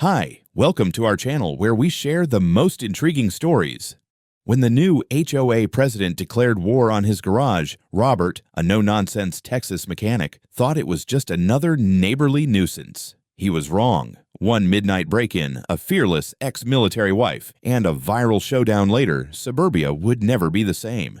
Hi, welcome to our channel where we share the most intriguing stories. When the new HOA president declared war on his garage, Robert, a no-nonsense Texas mechanic, thought it was just another neighborly nuisance. He was wrong. One midnight break-in, a fearless ex-military wife, and a viral showdown later, suburbia would never be the same.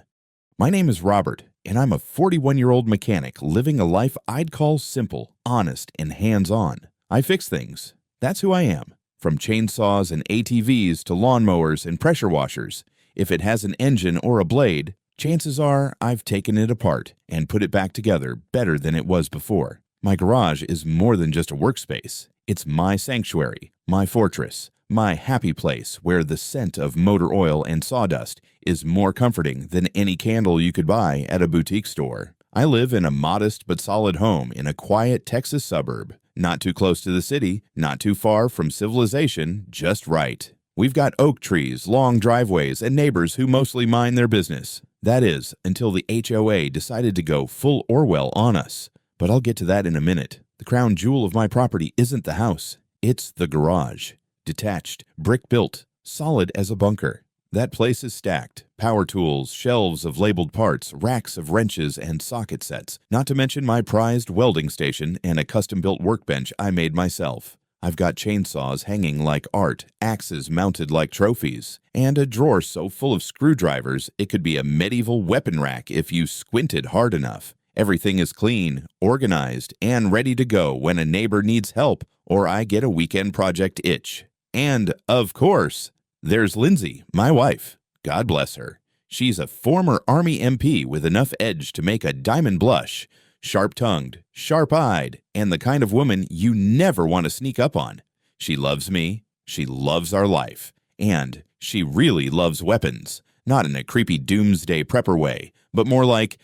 My name is Robert, and I'm a 41-year-old mechanic living a life I'd call simple, honest, and hands-on. I fix things. That's who I am. From chainsaws and ATVs to lawnmowers and pressure washers, if it has an engine or a blade, chances are I've taken it apart and put it back together better than it was before. My garage is more than just a workspace. It's my sanctuary, my fortress, my happy place where the scent of motor oil and sawdust is more comforting than any candle you could buy at a boutique store. I live in a modest but solid home in a quiet Texas suburb. Not too close to the city, not too far from civilization, just right. We've got oak trees, long driveways, and neighbors who mostly mind their business. That is, until the HOA decided to go full Orwell on us. But I'll get to that in a minute. The crown jewel of my property isn't the house. It's the garage. Detached, brick-built, solid as a bunker. That place is stacked. Power tools, shelves of labeled parts, racks of wrenches and socket sets, not to mention my prized welding station and a custom-built workbench I made myself. I've got chainsaws hanging like art, axes mounted like trophies, and a drawer so full of screwdrivers it could be a medieval weapon rack if you squinted hard enough. Everything is clean, organized, and ready to go when a neighbor needs help or I get a weekend project itch. And, of course, there's Lindsay, my wife. God bless her. She's a former Army MP with enough edge to make a diamond blush, sharp-tongued, sharp-eyed, and the kind of woman you never want to sneak up on. She loves me, she loves our life, and she really loves weapons, not in a creepy doomsday prepper way, but more like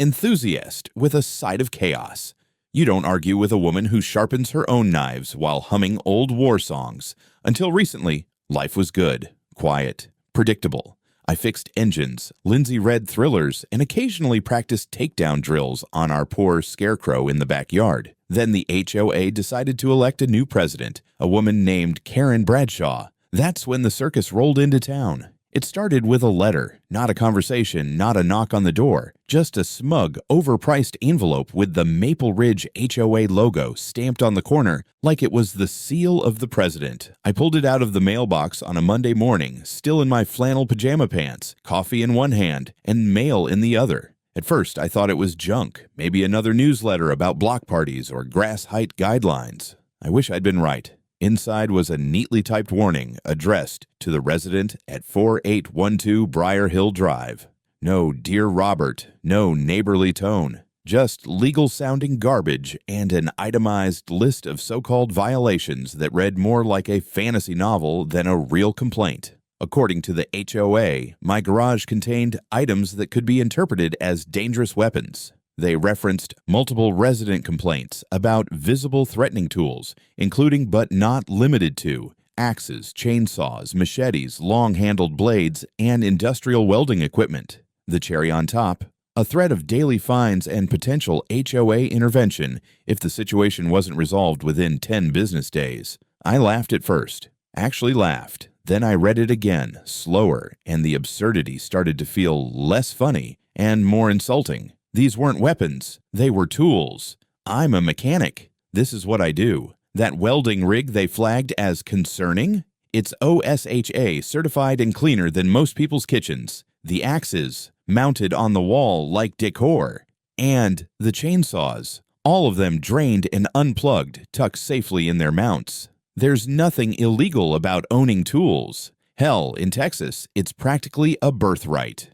enthusiast with a side of chaos. You don't argue with a woman who sharpens her own knives while humming old war songs. Until recently, life was good, quiet, predictable. I fixed engines, Lindsay read thrillers, and occasionally practiced takedown drills on our poor scarecrow in the backyard. Then the HOA decided to elect a new president, a woman named Karen Bradshaw. That's when the circus rolled into town. It started with a letter, not a conversation, not a knock on the door, just a smug, overpriced envelope with the Maple Ridge HOA logo stamped on the corner like it was the seal of the president. I pulled it out of the mailbox on a Monday morning, still in my flannel pajama pants, coffee in one hand, and mail in the other. At first, I thought it was junk, maybe another newsletter about block parties or grass height guidelines. I wish I'd been right. Inside was a neatly typed warning addressed to the resident at 4812 Briar Hill Drive. No Dear Robert, no neighborly tone, just legal-sounding garbage and an itemized list of so-called violations that read more like a fantasy novel than a real complaint. According to the HOA, my garage contained items that could be interpreted as dangerous weapons. They referenced multiple resident complaints about visible threatening tools, including but not limited to axes, chainsaws, machetes, long-handled blades, and industrial welding equipment. The cherry on top, a threat of daily fines and potential HOA intervention if the situation wasn't resolved within 10 business days. I laughed at first. Actually laughed. Then I read it again, slower, and the absurdity started to feel less funny and more insulting. These weren't weapons. They were tools. I'm a mechanic. This is what I do. That welding rig they flagged as concerning? It's OSHA certified and cleaner than most people's kitchens. The axes, mounted on the wall like decor. And the chainsaws, all of them drained and unplugged, tucked safely in their mounts. There's nothing illegal about owning tools. Hell, in Texas, it's practically a birthright.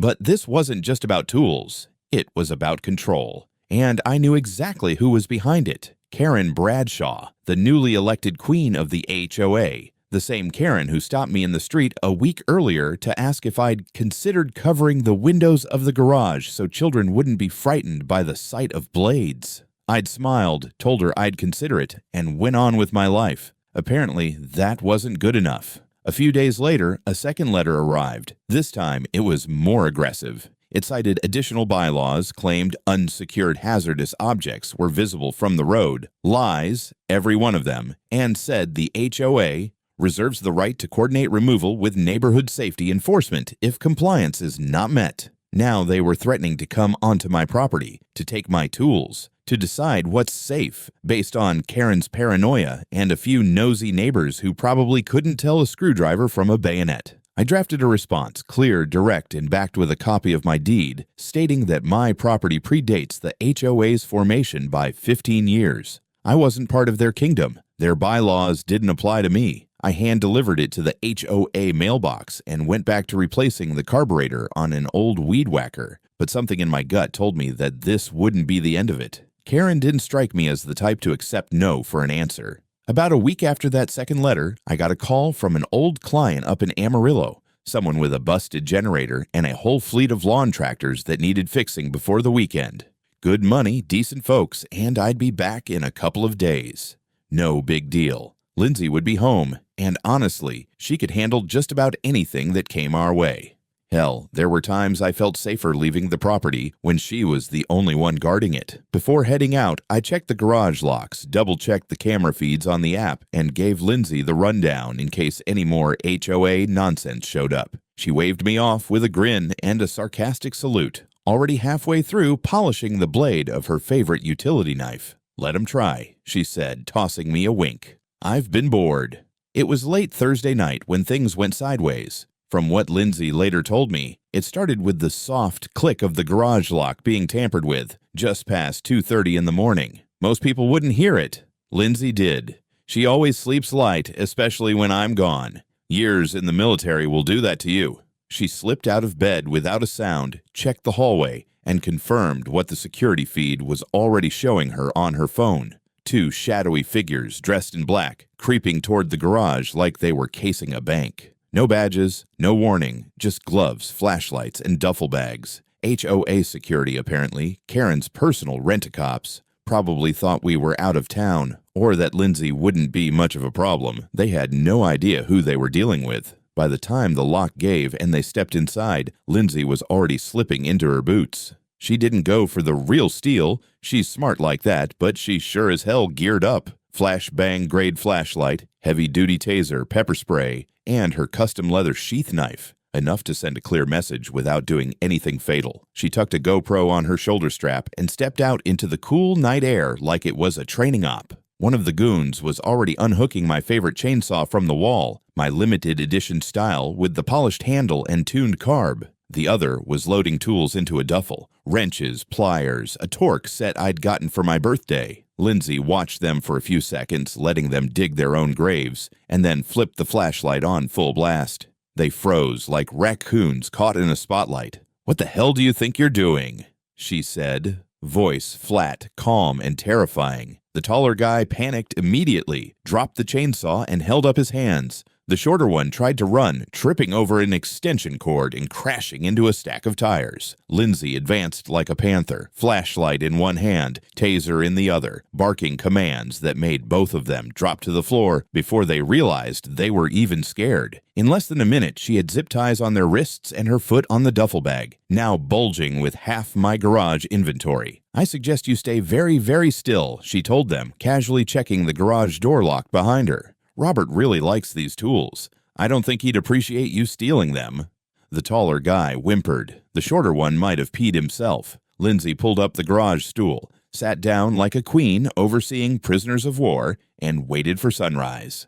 But this wasn't just about tools. It was about control. And I knew exactly who was behind it. Karen Bradshaw, the newly elected queen of the HOA. The same Karen who stopped me in the street a week earlier to ask if I'd considered covering the windows of the garage so children wouldn't be frightened by the sight of blades. I'd smiled, told her I'd consider it, and went on with my life. Apparently, that wasn't good enough. A few days later, a second letter arrived. This time, it was more aggressive. It cited additional bylaws, claimed unsecured hazardous objects were visible from the road, lies, every one of them, and said the HOA reserves the right to coordinate removal with neighborhood safety enforcement if compliance is not met. Now they were threatening to come onto my property, to take my tools, to decide what's safe, based on Karen's paranoia and a few nosy neighbors who probably couldn't tell a screwdriver from a bayonet. I drafted a response, clear, direct, and backed with a copy of my deed, stating that my property predates the HOA's formation by 15 years. I wasn't part of their kingdom. Their bylaws didn't apply to me. I hand-delivered it to the HOA mailbox and went back to replacing the carburetor on an old weed whacker, but something in my gut told me that this wouldn't be the end of it. Karen didn't strike me as the type to accept no for an answer. About a week after that second letter, I got a call from an old client up in Amarillo, someone with a busted generator and a whole fleet of lawn tractors that needed fixing before the weekend. Good money, decent folks, and I'd be back in a couple of days. No big deal. Lindsay would be home, and honestly, she could handle just about anything that came our way. Hell, there were times I felt safer leaving the property when she was the only one guarding it. Before heading out, I checked the garage locks, double-checked the camera feeds on the app, and gave Lindsay the rundown in case any more HOA nonsense showed up. She waved me off with a grin and a sarcastic salute, already halfway through polishing the blade of her favorite utility knife. "Let 'em try," she said, tossing me a wink. I've been bored. It was late Thursday night when things went sideways. From what Lindsay later told me, it started with the soft click of the garage lock being tampered with, just past 2:30 in the morning. Most people wouldn't hear it. Lindsay did. She always sleeps light, especially when I'm gone. Years in the military will do that to you. She slipped out of bed without a sound, checked the hallway, and confirmed what the security feed was already showing her on her phone. Two shadowy figures dressed in black, creeping toward the garage like they were casing a bank. No badges, no warning, just gloves, flashlights, and duffel bags. HOA security, apparently, Karen's personal rent-a-cops, probably thought we were out of town, or that Lindsay wouldn't be much of a problem. They had no idea who they were dealing with. By the time the lock gave and they stepped inside, Lindsay was already slipping into her boots. She didn't go for the real steal. She's smart like that, but she sure as hell geared up. Flashbang grade flashlight, heavy-duty taser, pepper spray, and her custom leather sheath knife. Enough to send a clear message without doing anything fatal. She tucked a GoPro on her shoulder strap and stepped out into the cool night air like it was a training op. One of the goons was already unhooking my favorite chainsaw from the wall, my limited edition style with the polished handle and tuned carb. The other was loading tools into a duffel, wrenches, pliers, a torque set I'd gotten for my birthday. Lindsay watched them for a few seconds, letting them dig their own graves, and then flipped the flashlight on full blast. They froze like raccoons caught in a spotlight. "What the hell do you think you're doing?" she said, voice flat, calm, and terrifying. The taller guy panicked immediately, dropped the chainsaw, and held up his hands. The shorter one tried to run, tripping over an extension cord and crashing into a stack of tires. Lindsay advanced like a panther, flashlight in one hand, taser in the other, barking commands that made both of them drop to the floor before they realized they were even scared. In less than a minute, she had zip ties on their wrists and her foot on the duffel bag, now bulging with half my garage inventory. "I suggest you stay very, very still," she told them, casually checking the garage door lock behind her. "Robert really likes these tools. I don't think he'd appreciate you stealing them." The taller guy whimpered. The shorter one might have peed himself. Lindsay pulled up the garage stool, sat down like a queen overseeing prisoners of war, and waited for sunrise.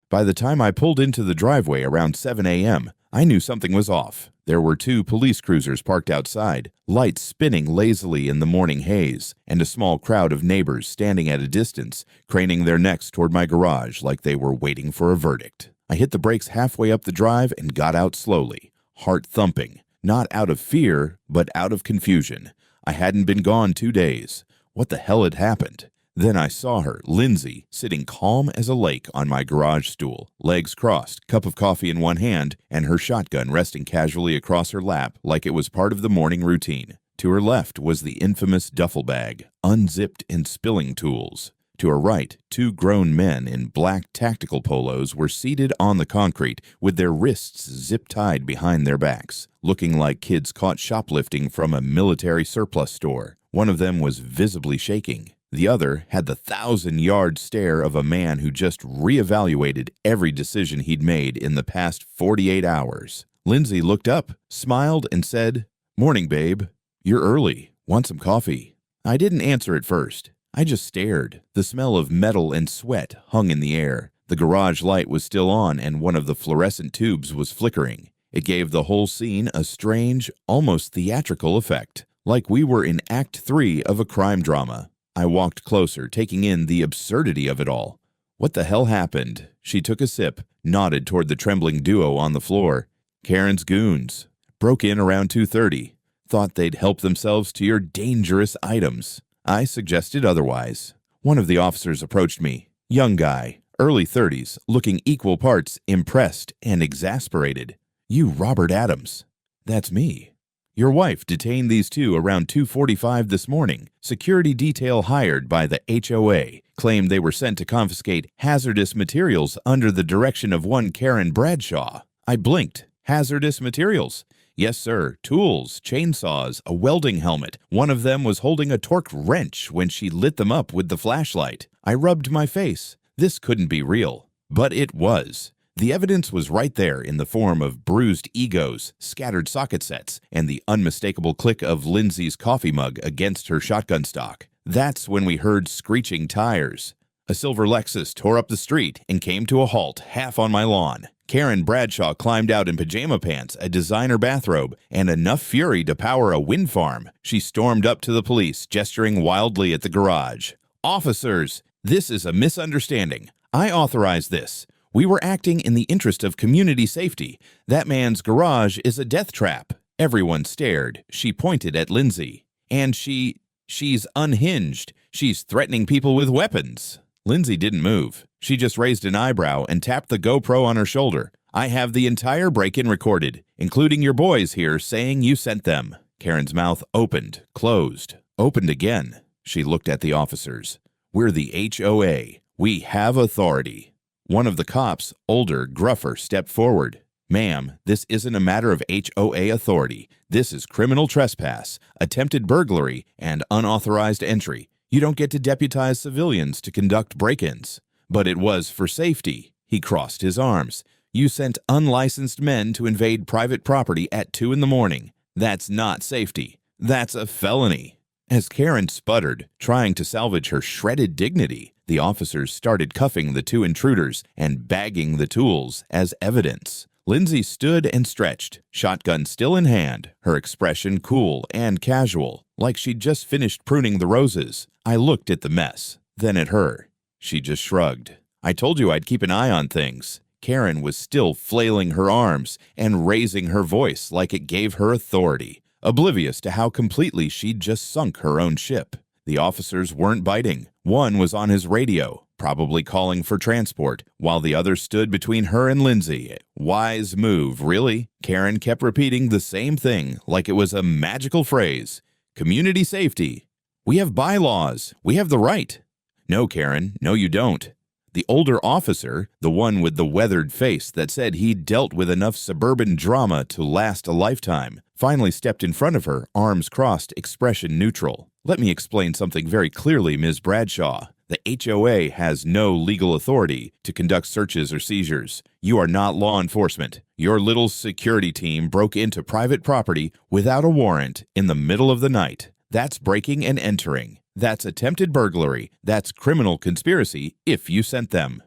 By the time I pulled into the driveway around 7 a.m., I knew something was off. There were 2 police cruisers parked outside, lights spinning lazily in the morning haze, and a small crowd of neighbors standing at a distance, craning their necks toward my garage like they were waiting for a verdict. I hit the brakes halfway up the drive and got out slowly, heart thumping, not out of fear, but out of confusion. I hadn't been gone 2 days. What the hell had happened? Then I saw her, Lindsay, sitting calm as a lake on my garage stool, legs crossed, cup of coffee in one hand, and her shotgun resting casually across her lap like it was part of the morning routine. To her left was the infamous duffel bag, unzipped and spilling tools. To her right, two grown men in black tactical polos were seated on the concrete with their wrists zip-tied behind their backs, looking like kids caught shoplifting from a military surplus store. One of them was visibly shaking. The other had the 1,000-yard stare of a man who just reevaluated every decision he'd made in the past 48 hours. Lindsay looked up, smiled, and said, "Morning, babe. You're early. Want some coffee?" I didn't answer at first. I just stared. The smell of metal and sweat hung in the air. The garage light was still on and one of the fluorescent tubes was flickering. It gave the whole scene a strange, almost theatrical effect, like we were in Act 3 of a crime drama. I walked closer, taking in the absurdity of it all. "What the hell happened?" She took a sip, nodded toward the trembling duo on the floor. "Karen's goons. Broke in around 2:30. Thought they'd help themselves to your dangerous items." I suggested otherwise. One of the officers approached me. Young guy, early 30s, looking equal parts impressed and exasperated. "You Robert Adams." "That's me." "Your wife detained these two around 2:45 this morning. Security detail hired by the HOA claimed they were sent to confiscate hazardous materials under the direction of one Karen Bradshaw." I blinked. "Hazardous materials?" "Yes, sir. Tools, chainsaws, a welding helmet. One of them was holding a torque wrench when she lit them up with the flashlight." I rubbed my face. This couldn't be real. But it was. The evidence was right there in the form of bruised egos, scattered socket sets, and the unmistakable click of Lindsay's coffee mug against her shotgun stock. That's when we heard screeching tires. A silver Lexus tore up the street and came to a halt half on my lawn. Karen Bradshaw climbed out in pajama pants, a designer bathrobe, and enough fury to power a wind farm. She stormed up to the police, gesturing wildly at the garage. "Officers, this is a misunderstanding. I authorized this. We were acting in the interest of community safety. That man's garage is a death trap." Everyone stared. She pointed at Lindsay. "And she's unhinged. She's threatening people with weapons." Lindsay didn't move. She just raised an eyebrow and tapped the GoPro on her shoulder. "I have the entire break-in recorded, including your boys here saying you sent them." Karen's mouth opened, closed, opened again. She looked at the officers. "We're the HOA. We have authority." One of the cops, older, gruffer, stepped forward. "Ma'am, this isn't a matter of HOA authority. This is criminal trespass, attempted burglary, and unauthorized entry. You don't get to deputize civilians to conduct break-ins." "But it was for safety." He crossed his arms. "You sent unlicensed men to invade private property at 2 in the morning. That's not safety. That's a felony." As Karen sputtered, trying to salvage her shredded dignity, the officers started cuffing the two intruders and bagging the tools as evidence. Lindsay stood and stretched, shotgun still in hand, her expression cool and casual, like she'd just finished pruning the roses. I looked at the mess, then at her. She just shrugged. "I told you I'd keep an eye on things." Karen was still flailing her arms and raising her voice like it gave her authority, oblivious to how completely she'd just sunk her own ship. The officers weren't biting. One was on his radio, probably calling for transport, while the other stood between her and Lindsay. Wise move, really. Karen kept repeating the same thing like it was a magical phrase. "Community safety. We have bylaws. We have the right." "No, Karen, no you don't." The older officer, the one with the weathered face that said he'd dealt with enough suburban drama to last a lifetime, finally stepped in front of her, arms crossed, expression neutral. "Let me explain something very clearly, Ms. Bradshaw. The HOA has no legal authority to conduct searches or seizures. You are not law enforcement. Your little security team broke into private property without a warrant in the middle of the night. That's breaking and entering. That's attempted burglary. That's criminal conspiracy if you sent them."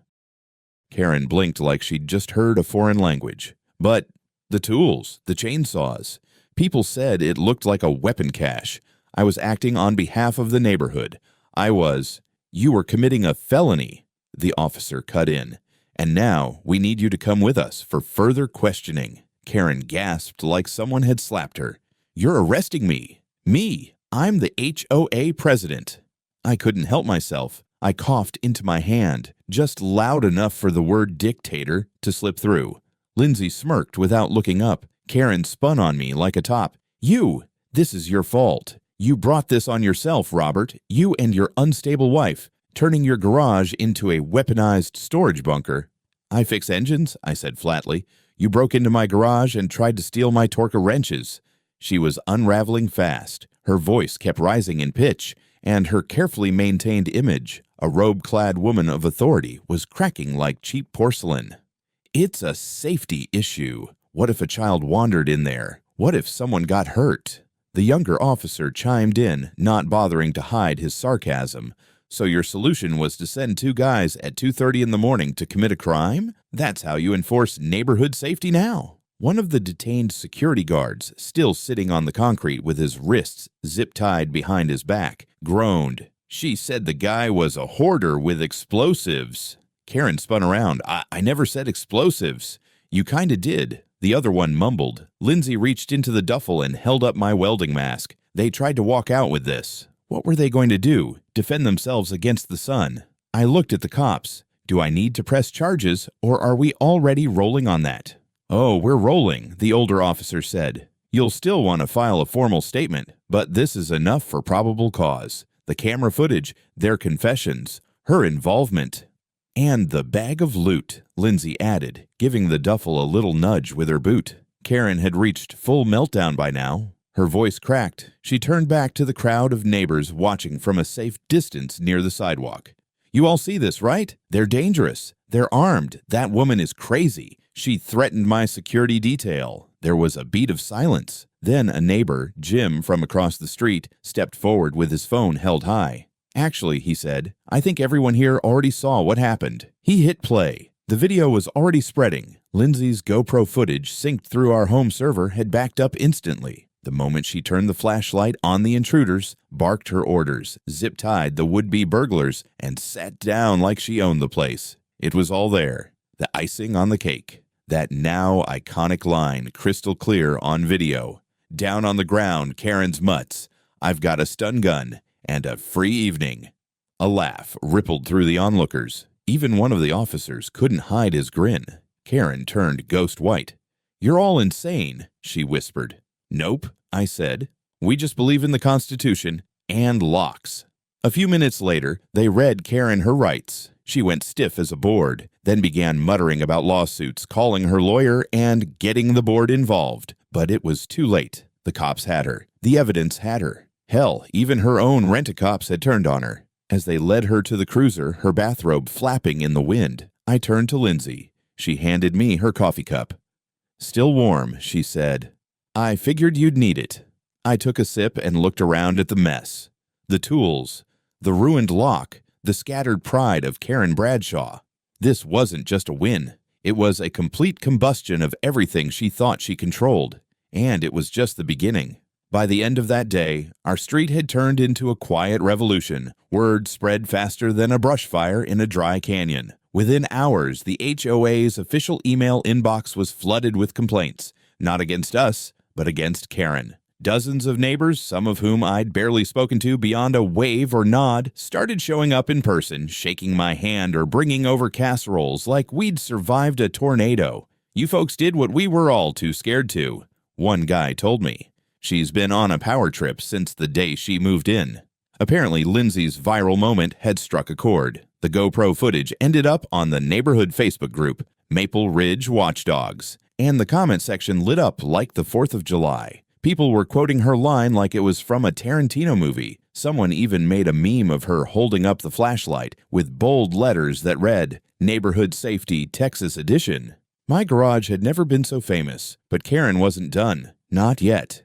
Karen blinked like she'd just heard a foreign language. "But the tools, the chainsaws. People said it looked like a weapon cache. I was acting on behalf of the neighborhood. You were committing a felony." The officer cut in. "And now we need you to come with us for further questioning." Karen gasped like someone had slapped her. "You're arresting me. Me. I'm the HOA president." I couldn't help myself. I coughed into my hand, just loud enough for the word dictator to slip through. Lindsay smirked without looking up. Karen spun on me like a top. This is your fault. You brought this on yourself, Robert. You and your unstable wife. turning your garage into a weaponized storage bunker. I fix engines, I said flatly. You broke into my garage and tried to steal my Torca wrenches. She was unraveling fast. Her voice kept rising in pitch, and her carefully maintained image, a robe-clad woman of authority, was cracking like cheap porcelain. It's a safety issue. What if a child wandered in there? What if someone got hurt? The younger officer chimed in, not bothering to hide his sarcasm. So your solution was to send two guys at 2:30 in the morning to commit a crime? That's how you enforce neighborhood safety now. One of the detained security guards, still sitting on the concrete with his wrists zip-tied behind his back, groaned. She said the guy was a hoarder with explosives. Karen spun around. I never said explosives. You kinda did. The other one mumbled. Lindsay reached into the duffel and held up my welding mask. They tried to walk out with this. What were they going to do? Defend themselves against the sun? I looked at the cops. Do I need to press charges, or are we already rolling on that? Oh, we're rolling, the older officer said. You'll still want to file a formal statement, but this is enough for probable cause. The camera footage, their confessions, her involvement. And the bag of loot, Lindsay added, giving the duffel a little nudge with her boot. Karen had reached full meltdown by now. Her voice cracked. She turned back to the crowd of neighbors watching from a safe distance near the sidewalk. You all see this, right? They're dangerous. They're armed. That woman is crazy. She threatened my security detail. There was a beat of silence. Then a neighbor, Jim from across the street, stepped forward with his phone held high. Actually, he said, I think everyone here already saw what happened. He hit play. The video was already spreading. Lindsay's GoPro footage synced through our home server had backed up instantly. The moment she turned the flashlight on the intruders, barked her orders, zip-tied the would-be burglars, and sat down like she owned the place. It was all there. The icing on the cake. That now iconic line, crystal clear on video. Down on the ground, Karen's mutts. I've got a stun gun. And a free evening. A laugh rippled through the onlookers. Even one of the officers couldn't hide his grin. Karen turned ghost white. You're all insane, she whispered. Nope, I said. We just believe in the Constitution and locks. A few minutes later, they read Karen her rights. She went stiff as a board, then began muttering about lawsuits, calling her lawyer, and getting the board involved. But it was too late. The cops had her. The evidence had her. Hell, even her own rent-a-cops had turned on her. As they led her to the cruiser, her bathrobe flapping in the wind, I turned to Lindsay. She handed me her coffee cup. Still warm, she said. I figured you'd need it. I took a sip and looked around at the mess. The tools, the ruined lock, the scattered pride of Karen Bradshaw. This wasn't just a win. It was a complete combustion of everything she thought she controlled. And it was just the beginning. By the end of that day, our street had turned into a quiet revolution. Word spread faster than a brush fire in a dry canyon. Within hours, the HOA's official email inbox was flooded with complaints, not against us, but against Karen. Dozens of neighbors, some of whom I'd barely spoken to beyond a wave or nod, started showing up in person, shaking my hand or bringing over casseroles like we'd survived a tornado. You folks did what we were all too scared to, one guy told me. She's been on a power trip since the day she moved in. Apparently, Lindsay's viral moment had struck a chord. The GoPro footage ended up on the neighborhood Facebook group, Maple Ridge Watchdogs, and the comment section lit up like the 4th of July. People were quoting her line like it was from a Tarantino movie. Someone even made a meme of her holding up the flashlight with bold letters that read, Neighborhood Safety Texas Edition. My garage had never been so famous, but Karen wasn't done. Not yet.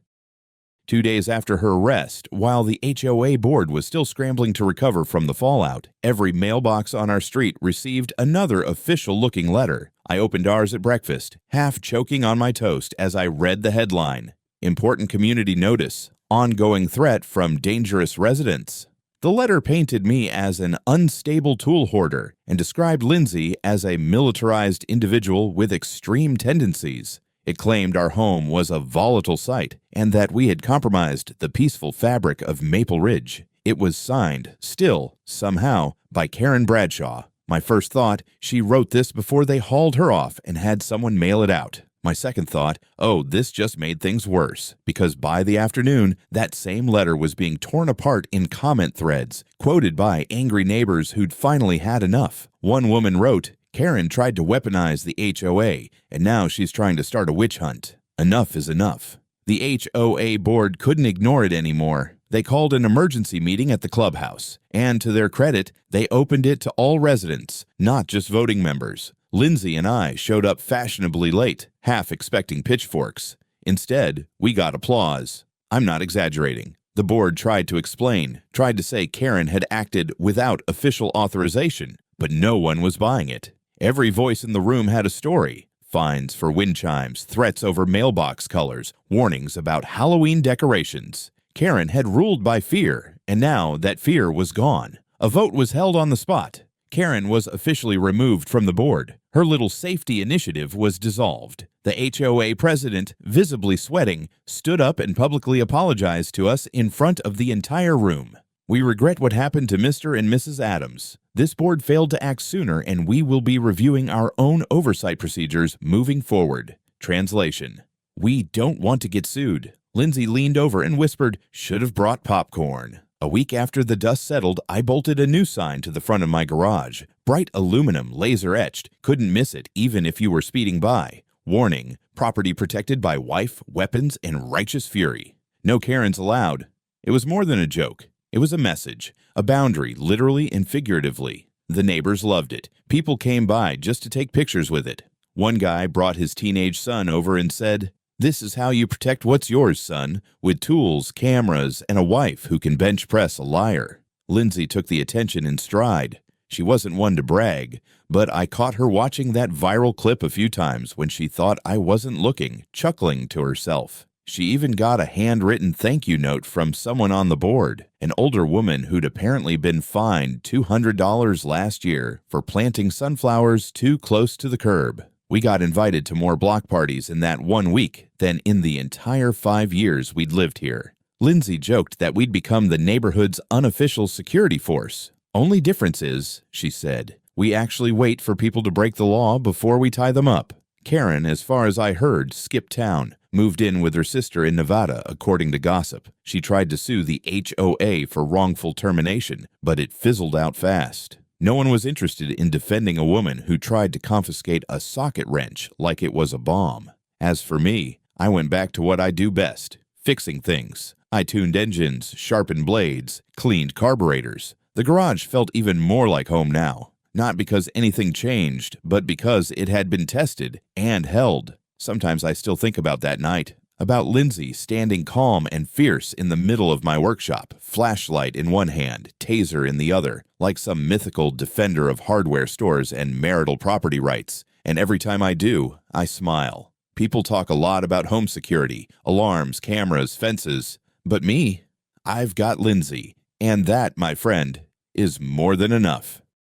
2 days after her arrest, while the HOA board was still scrambling to recover from the fallout, every mailbox on our street received another official-looking letter. I opened ours at breakfast, half choking on my toast as I read the headline. Important community notice. Ongoing threat from dangerous residents. The letter painted me as an unstable tool hoarder and described Lindsay as a militarized individual with extreme tendencies. It claimed our home was a volatile site and that we had compromised the peaceful fabric of Maple Ridge. It was signed, still, somehow, by Karen Bradshaw. My first thought, she wrote this before they hauled her off and had someone mail it out. My second thought, oh, this just made things worse, because by the afternoon, that same letter was being torn apart in comment threads, quoted by angry neighbors who'd finally had enough. One woman wrote, "Karen tried to weaponize the HOA, and now she's trying to start a witch hunt. Enough is enough." The HOA board couldn't ignore it anymore. They called an emergency meeting at the clubhouse, and to their credit, they opened it to all residents, not just voting members. Lindsay and I showed up fashionably late, half expecting pitchforks. Instead, we got applause. I'm not exaggerating. The board tried to explain, tried to say Karen had acted without official authorization, but no one was buying it. Every voice in the room had a story. Fines for wind chimes, threats over mailbox colors, warnings about Halloween decorations. Karen had ruled by fear, and now that fear was gone. A vote was held on the spot. Karen was officially removed from the board. Her little safety initiative was dissolved. The HOA president, visibly sweating, stood up and publicly apologized to us in front of the entire room. "We regret what happened to Mr. and Mrs. Adams. This board failed to act sooner, and we will be reviewing our own oversight procedures moving forward." Translation: "We don't want to get sued." Lindsay leaned over and whispered, "Should have brought popcorn." A week after the dust settled, I bolted a new sign to the front of my garage. Bright aluminum, laser-etched. Couldn't miss it, even if you were speeding by. Warning: property protected by wife, weapons, and righteous fury. No Karens allowed. It was more than a joke. It was a message, a boundary, literally and figuratively. The neighbors loved it. People came by just to take pictures with it. One guy brought his teenage son over and said, "This is how you protect what's yours, son, with tools, cameras, and a wife who can bench press a liar." Lindsay took the attention in stride. She wasn't one to brag, but I caught her watching that viral clip a few times when she thought I wasn't looking, chuckling to herself. She even got a handwritten thank you note from someone on the board, an older woman who'd apparently been fined $200 last year for planting sunflowers too close to the curb. We got invited to more block parties in that 1 week than in the entire 5 years we'd lived here. Lindsay joked that we'd become the neighborhood's unofficial security force. "Only difference is," she said, "we actually wait for people to break the law before we tie them up." Karen, as far as I heard, skipped town, moved in with her sister in Nevada, according to gossip. She tried to sue the HOA for wrongful termination, but it fizzled out fast. No one was interested in defending a woman who tried to confiscate a socket wrench like it was a bomb. As for me, I went back to what I do best, fixing things. I tuned engines, sharpened blades, cleaned carburetors. The garage felt even more like home now, not because anything changed, but because it had been tested and held. Sometimes I still think about that night, about Lindsay standing calm and fierce in the middle of my workshop, flashlight in one hand, taser in the other, like some mythical defender of hardware stores and marital property rights. And every time I do, I smile. People talk a lot about home security, alarms, cameras, fences. But me, I've got Lindsay. And that, my friend, is more than enough.